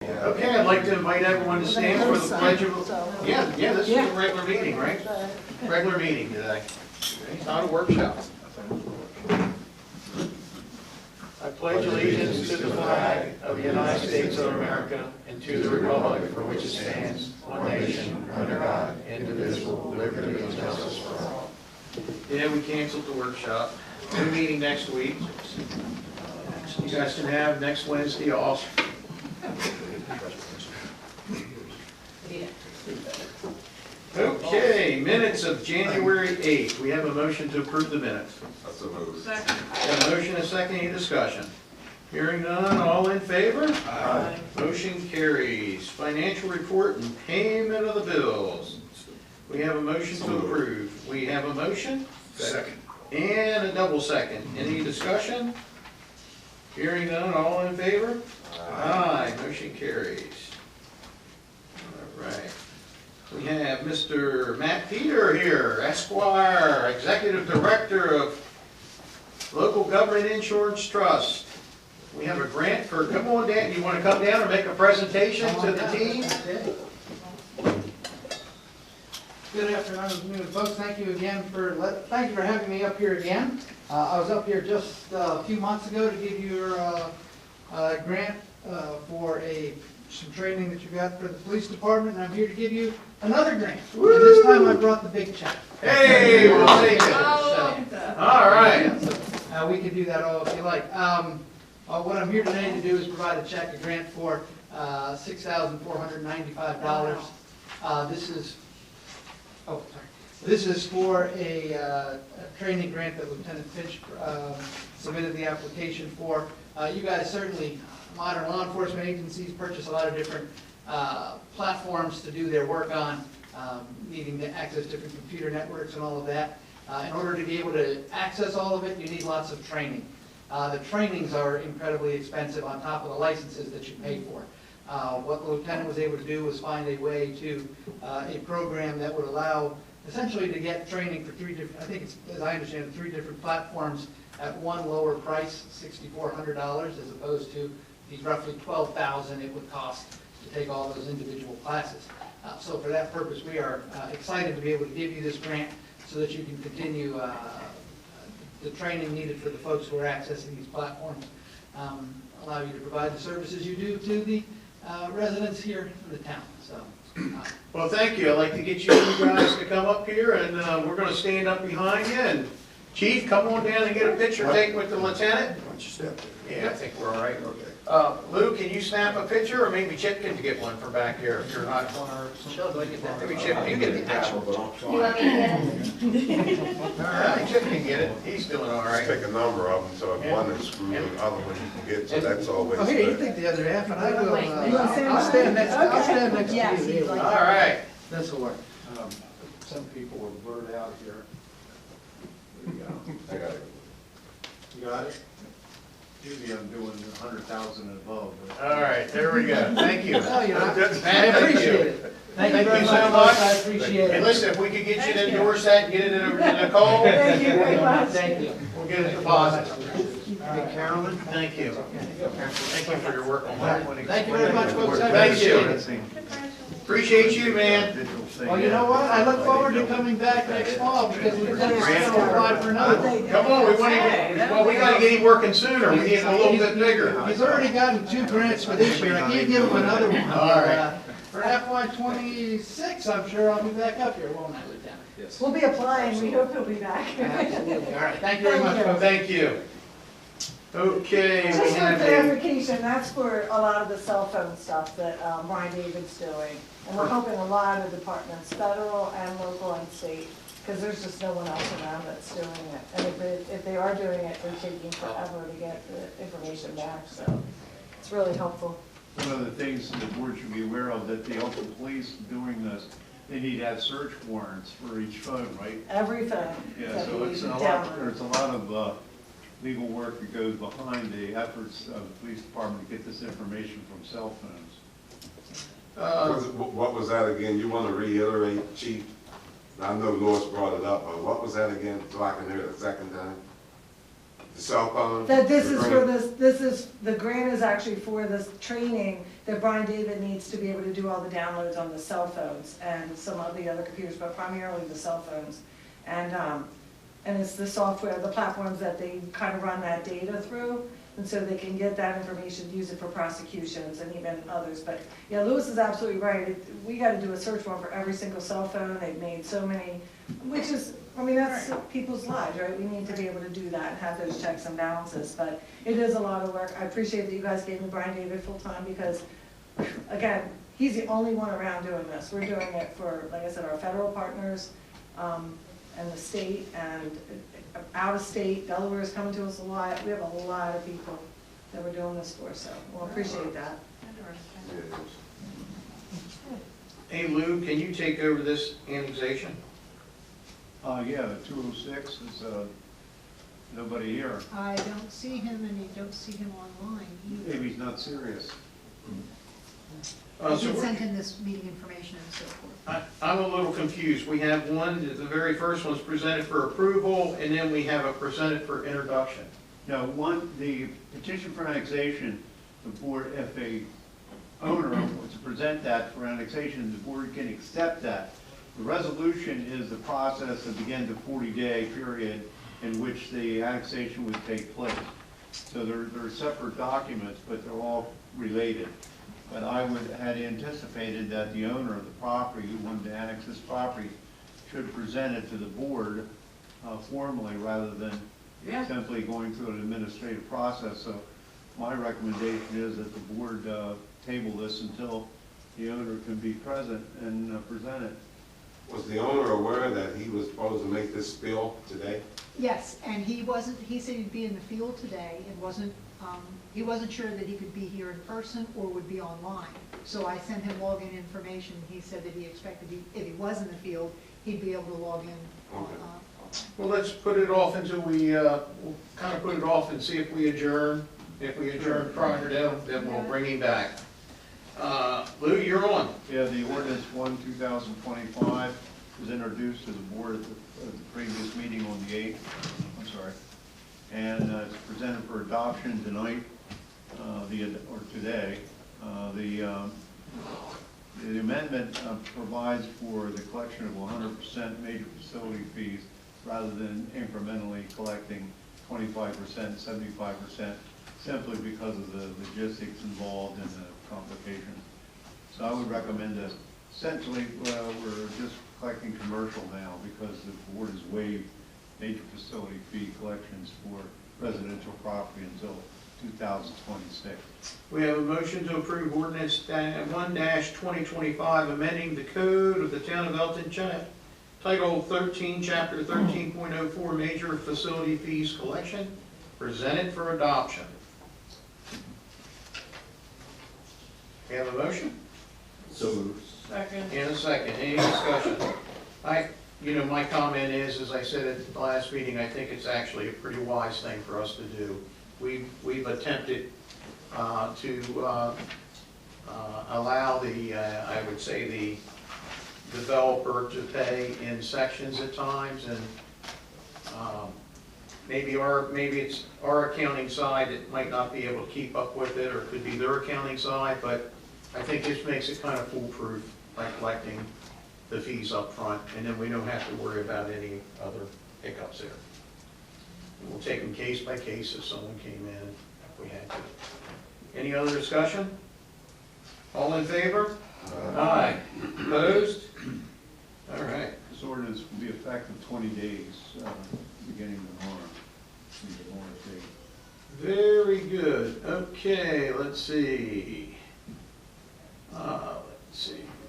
Okay, I'd like to invite everyone to stand for the pledge of, this is a regular meeting, right? Regular meeting today. It's not a workshop. I pledge allegiance to the flag of the United States of America and to the republic for which it stands, one nation, under God, indivisible, with liberty and justice for all. Yeah, we canceled the workshop. New meeting next week. You guys can have next Wednesday off. Okay, minutes of January 8th. We have a motion to approve the minutes. That's a move. Second. Got a motion and a second, any discussion? Hearing none, all in favor? Aye. Motion carries. Financial report and payment of the bills. We have a motion to approve. We have a motion? Second. And a double second. Any discussion? Hearing none, all in favor? Aye. Motion carries. All right. We have Mr. Matt Peter here, Esquire, Executive Director of Local Government Insurance Trust. We have a grant for, come on down, you want to come down and make a presentation to the team? Good afternoon, folks. Thank you again for having me up here again. I was up here just a few months ago to give you your grant for some training that you got for the police department, and I'm here to give you another grant. Woo! And this time I brought the big check. Hey, we'll take it. All right. We can do that all if you like. What I'm here today to do is provide a check, a grant for $6,495. This is for a training grant that Lieutenant Finch submitted the application for. You guys certainly, modern law enforcement agencies purchase a lot of different platforms to do their work on, needing to access different computer networks and all of that. In order to be able to access all of it, you need lots of training. The trainings are incredibly expensive on top of the licenses that you pay for. What the lieutenant was able to do was find a way to a program that would allow essentially to get training for I think it's, as I understand it, 3 different platforms at one lower price, $6,400, as opposed to the roughly $12,000 it would cost to take all those individual classes. So for that purpose, we are excited to be able to give you this grant so that you can continue the training needed for the folks who are accessing these platforms, allow you to provide the services you do to the residents here in the town. So, Well, thank you. I'd like to get you guys to come up here, and we're going to stand up behind you. And Chief, come on down and get a picture taken with the lieutenant. Why don't you step there? Yeah, I think we're all right. Okay. Lou, can you snap a picture, or maybe Chip can get one from back here if you're not? Maybe Chip can get the actual. All You want me to get it? All right, Chip can get it. He's doing all right. Take a number of them, so if one is screwed, the other one you can get, so that's always oh, here, you good. take the other half, and I will. Wait, I'll stand next. I'll stand next Yes, to you. he'd like All right. This will work. Some people were blurred out here. There you go. I got it. You got it? Usually I'm doing 100,000 and above. but- All right, there we go. Thank you. No, you're not. Matt, I thank appreciate you. it. Thank you Thank very you much, so folks. much. I appreciate And it. listen, if we could get you to Thank you. endorse that and get it to Nicole, Thank you very much. Thank you. we'll get it deposited. Hey, Carolyn. Thank you. Thank you for your work on that. Thank you very much, folks. I Thank you. appreciate it. Appreciate you, man. Well, you know what? I look forward to coming back next fall because Lieutenant's going to apply for another one. Come on, we want him, well, we gotta get him working sooner. We need him a little bit bigger. He's already gotten 2 grants for this year. I can't give him another one. All right. For FY26, I'm sure I'll be back up here, won't I, Lieutenant? We'll be applying, we hope he'll be back. Absolutely. All right. Thank you very much, folks. Thank you. Okay, we Just for have a, clarification, that's for a lot of the cell phone stuff that Brian David's doing. And we're hoping a lot of departments, federal and local and state, because there's just no one else around that's doing it. And if they are doing it, they're taking forever to get the information back, so it's really helpful. One of the things the board should be aware of, that the Elkton police doing this, they need to have search warrants for each phone, right? Every phone. Yeah, that so you it's a lot, download. there's a lot of legal work that goes behind the efforts of the police department to get this information from cell phones. What was that again? You want to reiterate, Chief? I know Lois brought it up, but what was that again, so I can hear it a second time? The cell phone? That this the is grant? for the grant is actually for this training that Brian David needs to be able to do all the downloads on the cell phones and some of the other computers, but primarily the cell phones. And it's the software, the platforms that they kind of run that data through, and so they can get that information, use it for prosecutions and even others. But, yeah, Louis is absolutely right. We gotta do a search warrant for every single cell phone. They've made so many, which is, I mean, that's people's lives, right? We need to be able to do that and have those checks and balances, but it is a lot of work. I appreciate that you guys gave me Brian David full-time because, again, he's the only one around doing this. We're doing it for, like I said, our federal partners, and the state, and out of state. Delaware is coming to us a lot. We have a lot of people that we're doing this for, so we'll appreciate that. Yes. Hey Lou, can you take over this annexation? Yeah, the 206 is, nobody here. I don't see him, and you don't see him online either. Maybe he's not serious. I So did we're- send him this meeting information and so forth. I'm a little confused. We have one, the very first one's presented for approval, and then we have a presented for introduction. Now, the petition for annexation, the board, if a owner was to present that for annexation, the board can accept that. The resolution is the process that begins a 40-day period in which the annexation would take place. So they're separate documents, but they're all related. But I had anticipated that the owner of the property who wanted to annex this property should present it to the board formally rather than simply going through an administrative process. So my recommendation is that the board table this until the owner can be present and present it. Was the owner aware that he was supposed to make this spill today? Yes, and he said he'd be in the field today, and he wasn't sure that he could be here in person or would be online. So I sent him login information. He said that he expected, if he was in the field, he'd be able to log in. Okay. Well, let's put it off until we'll kind of put it off and see if we adjourn. If we adjourn prior to that, then we'll bring him back. Lou, you're on. Yeah, the ordinance 1/2025 was introduced to the board at the previous meeting on the 8th. I'm sorry. And it's presented for adoption tonight, or today. The amendment provides for the collection of 100% major facility fees rather than incrementally collecting 25%, 75%, simply because of the logistics involved and the complications. So I would recommend that essentially we're just collecting commercial now because the board has waived major facility fee collections for residential property until 2026. We have a motion to approve ordinance 1-2025, amending the code of the town of Elkton, Title 13, Chapter 13.04, Major Facility Fees Collection, presented for adoption. We have a motion? So moved. Second. And a second. Any discussion? My comment is, as I said at the last meeting, I think it's actually a pretty wise thing for us to do. We've attempted to allow I would say the developer to pay in sections at times, and maybe it's our accounting side that might not be able to keep up with it, or it could be their accounting side, but I think this makes it kind of foolproof by collecting the fees up front, and then we don't have to worry about any other hiccups there. We'll take them case by case if someone came in, if we had to. Any other discussion? All in favor? Aye. Opposed? All right. This ordinance will be effective 20 days, beginning tomorrow. Very good. Okay, let's see.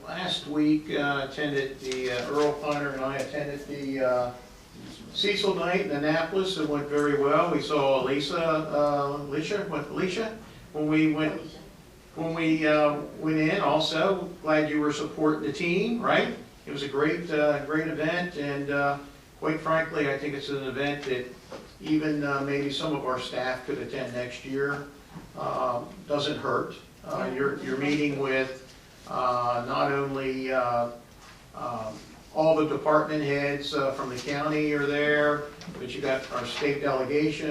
Last week, Earl Piner and I attended the Cecil night in Annapolis. It went very well. We saw Alicia when we went in. Also, glad you were supporting the team, right? It was a great event, and quite frankly, I think it's an event that even maybe some of our staff could attend next year. Doesn't hurt. You're meeting with not only all the department heads from the county are there, but you got our state delegation,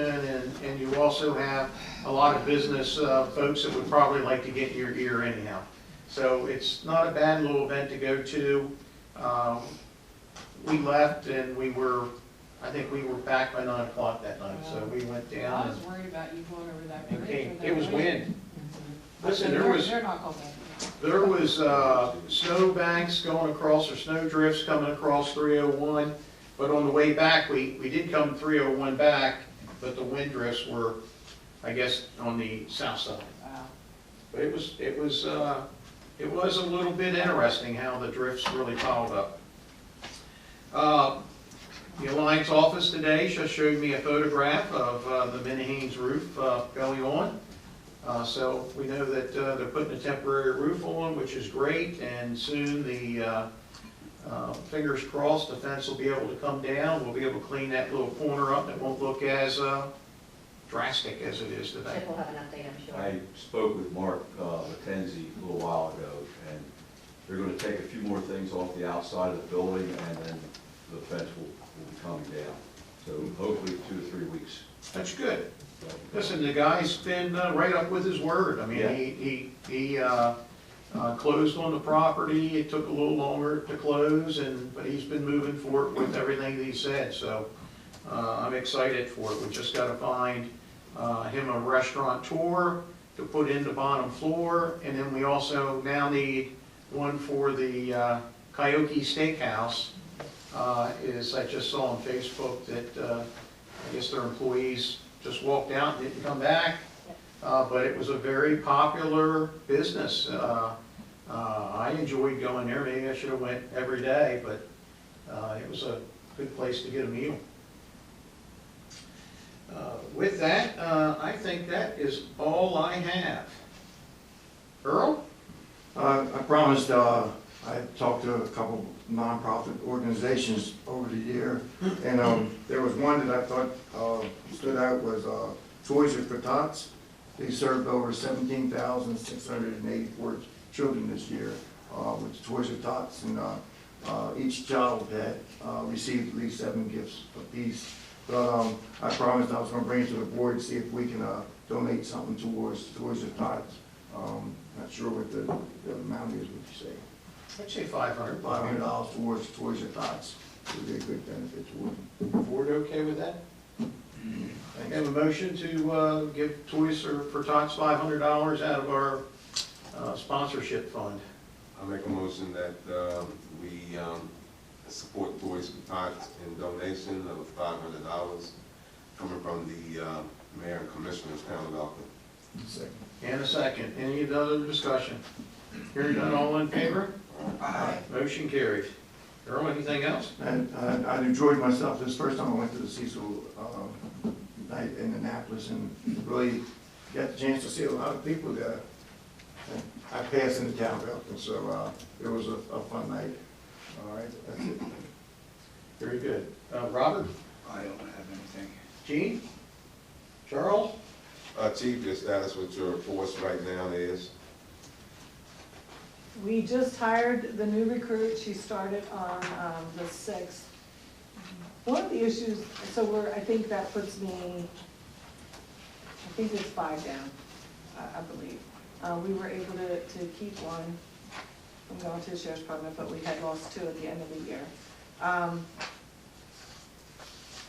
and you also have a lot of business folks that would probably like to get in your ear anyhow. So it's not a bad little event to go to. We left and I think we were back by 9 o'clock that night, so we went I down was worried about you going over that and bridge. came. with that It was wind. Listen, They're- there was They're not going back. snow banks going across, or snow drifts coming across 301, but on the way back, we did come 301 back, but the wind drifts were, I guess, on the south side. Wow. But it was a little bit interesting how the drifts really piled up. The Alliance office today just showed me a photograph of the Minnehanes roof going on. So we know that they're putting a temporary roof on, which is great, and soon the, fingers crossed, the fence will be able to come down. We'll be able to clean that little corner up. It won't look as drastic as it is today. Chip will have an update, I'm sure. I spoke with Mark McKenzie a little while ago, and they're going to take a few more things off the outside of the building, and then the fence will be coming down. So hopefully 2 to 3 weeks. That's good. Listen, the guy's been right up with his word. I mean, Yeah. he closed on the property. It took a little longer to close, but he's been moving forward with everything that he said. So I'm excited for it. We just got to find him a restaurateur to put in the bottom floor, and then we also now need one for the Coyote Steakhouse. I just saw on Facebook that I guess their employees just walked out and didn't come back, but it was a very popular business. I enjoyed going there. Maybe I should have went every day, but it was a good place to get a meal. With that, I think that is all I have. Earl? I promised, I talked to a couple nonprofit organizations over the year, and there was one that I thought stood out was Toys for Tots. They served over 17,684 children this year with Toys for Tots, and each child had received at least 7 gifts apiece. But I promised I was going to bring it to the board to see if we can donate something towards Toys for Tots. Not sure what the amount is, would you say? I'd say $500. $500 towards Toys for Tots would be a good benefit towards them. Board okay with that? I have a motion to give Toys for Tots $500 out of our sponsorship fund. I make a motion that we support Toys for Tots in donation of $500 coming from the Mayor and Commissioners, Town of Elkton. Second. And a second. Any other discussion? Hearing none, all in favor? Aye. Motion carries. Earl, anything else? And I enjoyed myself. This first time I went to the Cecil night in Annapolis, and really got the chance to see a lot of people there. And I passed in the town of Elkton, so it was a fun night. All right, that's it. Very good. Robert? I don't have anything. Gene? Charles? Chief, your status with your force right now is? We just hired the new recruit. She started on the 6th. One of the issues, so I think that puts me, I think it's 5 down, I believe. We were able to keep one from going to the sheriff's department, but we had lost 2 at the end of the year.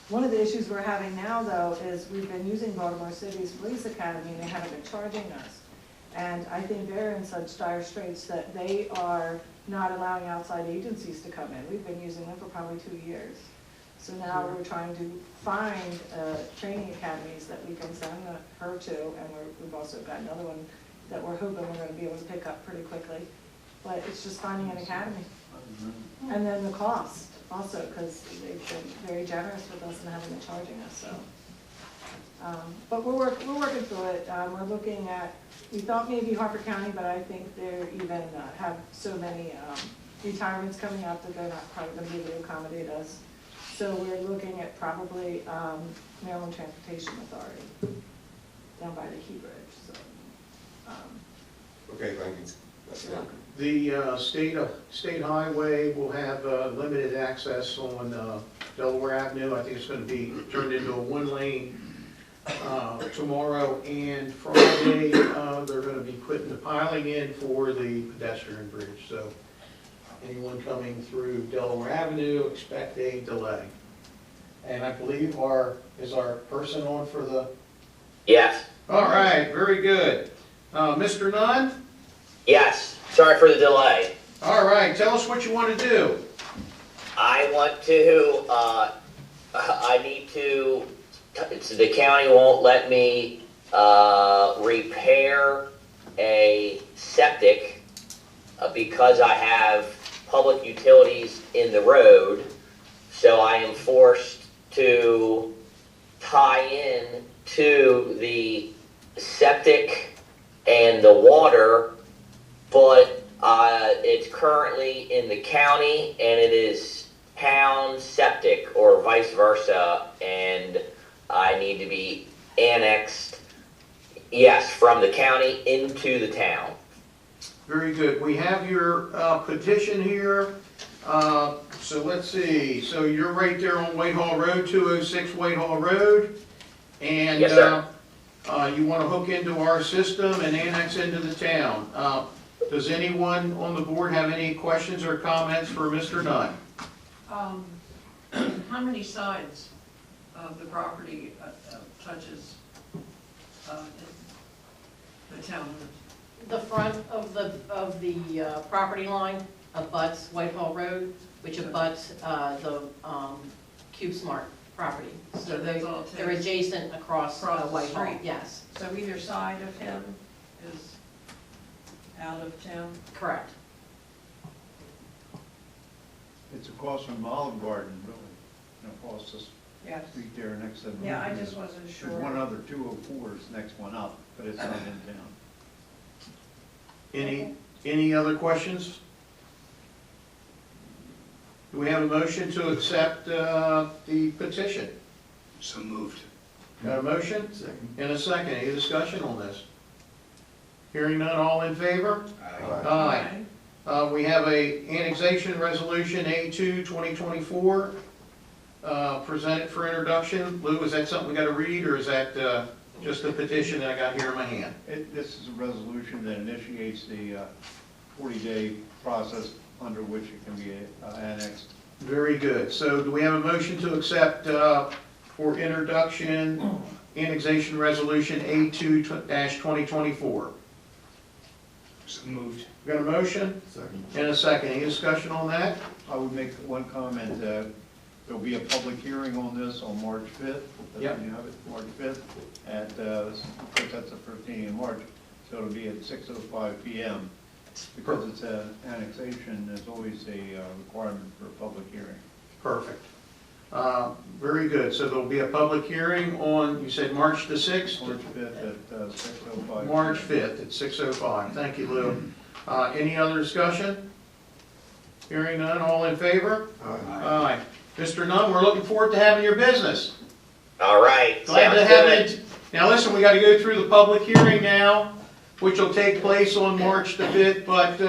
One of the issues we're having now, though, is we've been using Baltimore City's police academy, and they haven't been charging us. And I think they're in such dire straits that they are not allowing outside agencies to come in. We've been using them for probably 2 years. So now we're trying to find training academies that we can send her to, and we've also got another one that we're hoping we're gonna be able to pick up pretty quickly. But it's just finding an academy. And then the cost also, because they've been very generous with us and haven't been charging us, so. But we're working through it. We're looking at, we thought maybe Harford County, but I think they're even have so many retirements coming up that they're not probably gonna be able to accommodate us. So we're looking at probably Maryland Transportation Authority down by the Key Bridge, so. Okay, thank you. The state highway will have limited access on Delaware Avenue. I think it's going to be turned into a one-lane tomorrow and Friday. They're going to be putting the piling in for the pedestrian bridge. So anyone coming through Delaware Avenue, expect a delay. And I believe is our person on for the... Yes. All right, very good. Mr. Nunn? Yes. Sorry for the delay. All right, tell us what you want to do. I want to, I need to, the county won't let me repair a septic because I have public utilities in the road. So I am forced to tie in to the septic and the water, but it's currently in the county and it is town septic or vice versa, and I need to be annexed, yes, from the county into the town. Very good. We have your petition here. So let's see. So you're right there on Whitehall Road, 206 Whitehall Road. And Yes, sir. You want to hook into our system and annex into the town. Does anyone on the board have any questions or comments for Mr. Nunn? How many sides of the property touches the town? The front of the property line abuts Whitehall Road, which abuts the CubeSmart property. So they're adjacent across the Whitehall, street. yes. So either side of him is out of town? Correct. It's across from Olive Garden, really, across the Yes. street there next to the. Yeah, I just wasn't sure. There's one other 204s, next one up, but it's not in town. Any other questions? Do we have a motion to accept the petition? So moved. Got a motion? Second. And a second. Any discussion on this? Hearing none, all in favor? Aye. Aye. We have a annexation resolution A2 2024 presented for introduction. Lou, is that something we got to read, or is that just a petition that I got here in my hand? This is a resolution that initiates the 40-day process under which it can be annexed. Very good. So do we have a motion to accept for introduction annexation resolution A2-2024? So moved. Got a motion Second. and a second. Any discussion on that? I would make one comment. There'll be a public hearing on this on March 5th. Yep. You have it, March 5th, because that's the first meeting in March. So it'll be at 6:05 p.m. Because it's an annexation, there's always a requirement for a public hearing. Perfect. Very good. So there'll be a public hearing on, you said March the 6th? March 5th at 6:05. March 5th at 6:05. Thank you, Lou. Any other discussion? Hearing none, all in favor? Aye. Aye. Mr. Nunn, we're looking forward to having your business. All right. Glad to Sounds have good. it. Now listen, we got to go through the public hearing now, which will take place on March the 5th, but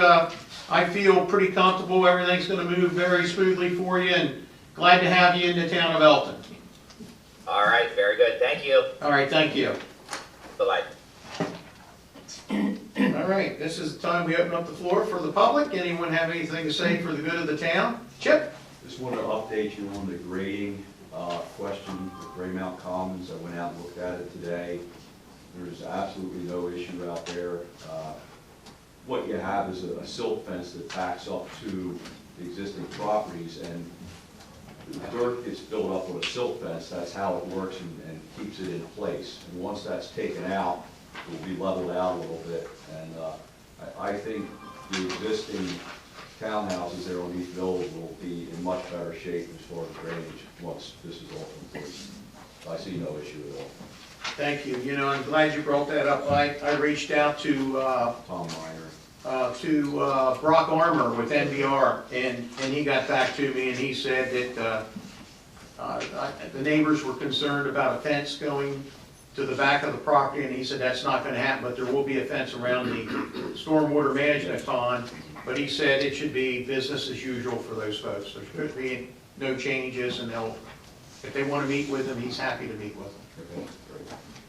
I feel pretty comfortable. Everything's going to move very smoothly for you, and glad to have you in the town of Elkton. All right. Very good. Thank you. All right, thank you. Bye-bye. All right, this is the time we open up the floor for the public. Anyone have anything to say for the good of the town? Chip? Just want to update you on the grading question with Greymount Commons. I went out and looked at it today. There's absolutely no issue out there. What you have is a silt fence that backs up to the existing properties, and the dirt gets built up on a silt fence. That's how it works and keeps it in place. And once that's taken out, it will be leveled out a little bit. And I think the existing townhouses there on East Village will be in much better shape as far as drainage once this is all complete. I see no issue at all. Thank you. You know, I'm glad you brought that up. I reached out to Tom Minor. Brock Armour with NBR, and he got back to me, and he said that the neighbors were concerned about a fence going to the back of the property, and he said that's not gonna happen, but there will be a fence around the stormwater management pond. But he said it should be business as usual for those folks. There could be no changes, and if they wanna meet with him, he's happy to meet with them. Okay, great.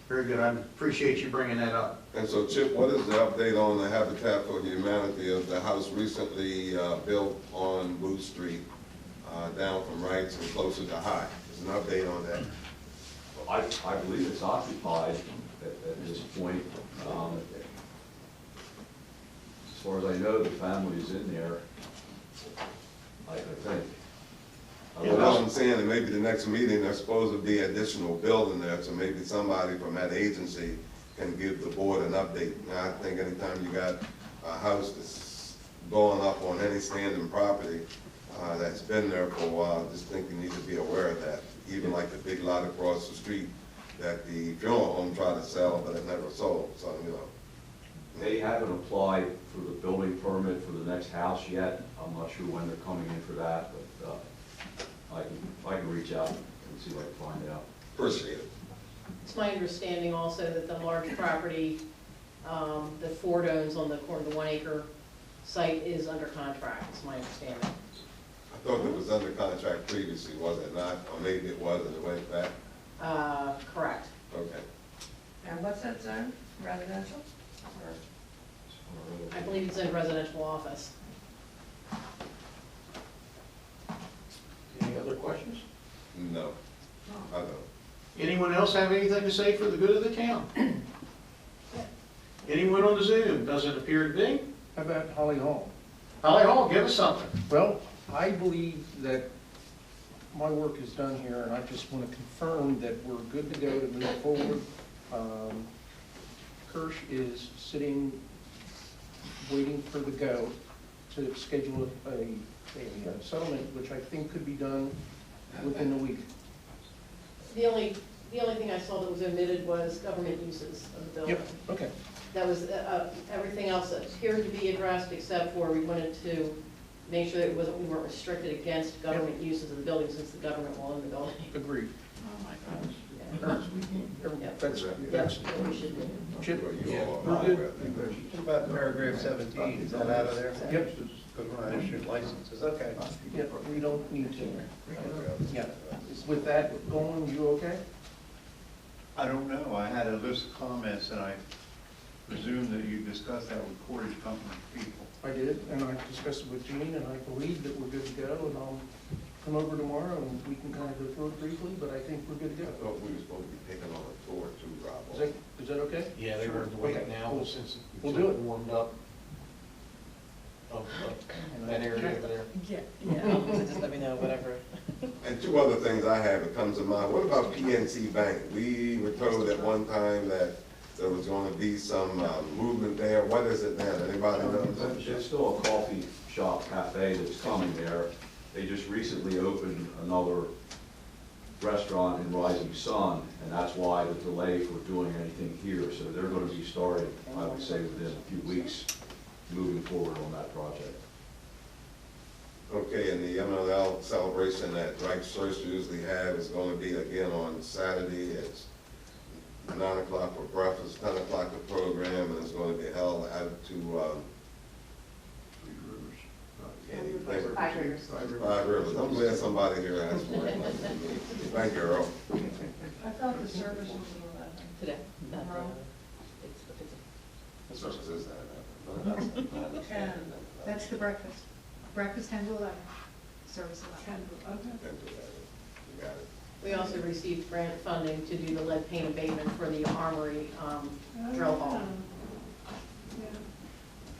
Very good, I appreciate you bringing that up. And so Chip, what is the update on the Habitat for Humanity of the house recently built on Booth Street, down from Wrights and closer to High? There's an update on that. I believe it's occupied at this point. As far as I know, the family's in there, I think. Well, I'm saying that maybe the next meeting, there's supposed to be additional building there, so maybe somebody from that agency can give the board an update. Now, I think anytime you got a house that's going up on any standing property, that's been there for a while, just think you need to be aware of that. Even like the big lot across the street that the funeral home tried to sell, but it never sold, so, you know. They haven't applied for the building permit for the next house yet. I'm not sure when they're coming in for that, but I can reach out and see what I can find out. Appreciate it. It's my understanding also that the large property that Ford owns on the corner of the 1 acre site is under contract, it's my understanding. I thought it was under contract previously, was it not? Or maybe it was and it went back? Correct. Okay. And what's that zone, residential? Or- I believe it's in residential office. Any other questions? No, I don't. Anyone else have anything to say for the good of the town? Anyone on the Zoom? Doesn't appear to be. How about Holly Hall? Holly Hall, give us something. Well, I believe that my work is done here, and I just want to confirm that we're good to go to move forward. Kirsch is sitting, waiting for the go to schedule a settlement, which I think could be done within a week. The only thing I saw that was omitted was government uses of the building. Yep, okay. That was, everything else appeared to be addressed except for we wanted to make sure that we weren't restricted against government uses of the building since the government will own the building. Agreed. Oh, my gosh. Yeah. That's, what we should do. Chip, Yeah. we're good. What about paragraph 17, is that out of there? Yep. Because we're not issuing licenses, okay. Yeah, we don't need to. Yeah, with that going, you okay? I don't know, I had a list of comments, and I presume that you discussed that with Portage Company people. I did, and I discussed it with Gene, and I believe that we're good to go, and I'll come over tomorrow, and we can kind of go through it briefly, but I think we're good to I go. thought we were supposed to be taking on a tour too, Rob. Is that okay? Yeah, they were Okay, now cool. since We'll do it. warmed up. Of that area over there. Yeah, just let me know, whatever. And two other things I have that comes to mind. What about PNC Bank? We were told at one time that there was going to be some movement there. What is it now? Anybody knows? There's still a coffee shop cafe that's coming there. They just recently opened another restaurant in Rising Sun, and that's why the delay for doing anything here. So they're going to be starting, I would say, within a few weeks, moving forward on that project. Okay, and the MLL celebration that Drake Church usually have is going to be again on Saturday. It's 9 o'clock for breakfast, 10 o'clock the program, and it's going to be held out to Five years. Five Rivers. I'm glad somebody here asked for it. Thank you, Earl. I thought the service was Today. Tomorrow? What service is that? And That's the breakfast. Breakfast 10 to 11, service 11. okay. You got it. We also received grant funding to do the lead paint abatement for the Armory drill hall. Yeah.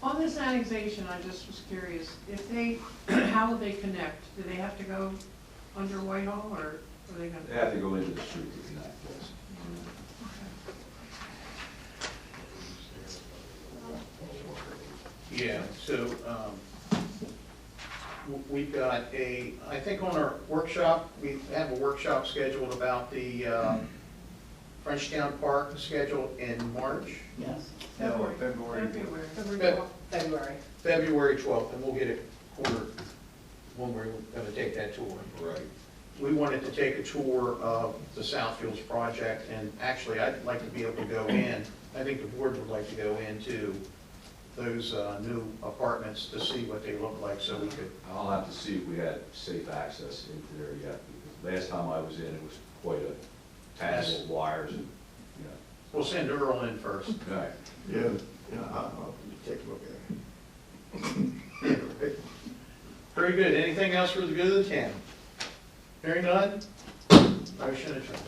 On this annexation, I just was curious, if they, how will they connect? Do they have to go under Whitehall, or are they gonna? They have to go into the street to connect, yes. Yeah, so, we've got I think on our workshop, we have a workshop scheduled about the Frenchtown Park scheduled in March, Yes, No, February. February. February 12th, and we'll get it ordered when we're gonna take that tour. Right. we wanted to take a tour of the Southfields project, and actually, I'd like to be able to go in, I think the board would like to go into those new apartments to see what they look like, so we could, I'll have to see if we had safe access into there yet, because last time I was in, it was quite a tangle of wires and, you know. we'll send Earl in first. Right. Yeah, I'll take a look at it. Very good. Anything else for the good of the town? Hearing none? Motion adjourned.